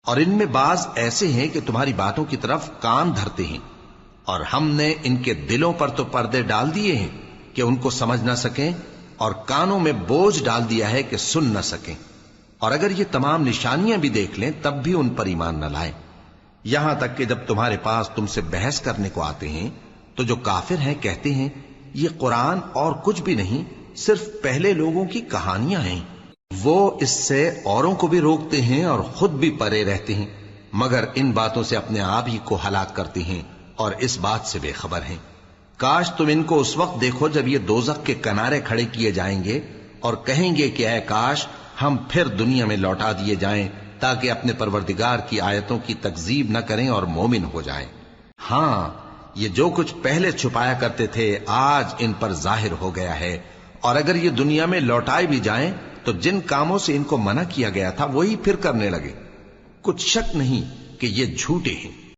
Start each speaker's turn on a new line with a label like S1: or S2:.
S1: اور ان میں بعض ایسے ہیں کہ تمہاری باتوں کی طرف کان دھرتے ہیں، اور ہم نے ان کے دلوں پر تو پردے ڈال دیے ہیں کہ ان کو سمجھ نہ سکیں، اور کانوں میں بوجھ ڈال دیا ہے کہ سن نہ سکیں، اور اگر یہ تمام نشانیاں بھی دیکھ لیں تب بھی ان پر ایمان نہ لائیں، یہاں تک کہ جب تمہارے پاس تم سے بحث کرنے کو آتے ہیں تو جو کافر ہیں کہتے ہیں یہ قرآن اور کچھ بھی نہیں، صرف پہلے لوگوں کی کہانیاں ہیں۔ وہ اس سے اوروں کو بھی روکتے ہیں اور خود بھی پرے رہتے ہیں، مگر ان باتوں سے اپنے آپ ہی کو ہلاک کرتے ہیں اور اس بات سے بے خبر ہیں۔ کاش تم ان کو اس وقت دیکھو جب یہ دوزخ کے کنارے کھڑے کیے جائیں گے اور کہیں گے کہ اے کاش ہم پھر دنیا میں لوٹا دیے جائیں تاکہ اپنے پروردگار کی آیتوں کی تکذیب نہ کریں اور مومن ہو جائیں۔ ہاں، یہ جو کچھ پہلے چھپایا کرتے تھے آج ان پر ظاہر ہو گیا ہے، اور اگر یہ دنیا میں لوٹائے بھی جائیں تو جن کاموں سے ان کو منع کیا گیا تھا وہی پھر کرنے لگے۔ کچھ شک نہیں کہ یہ جھوٹے ہیں۔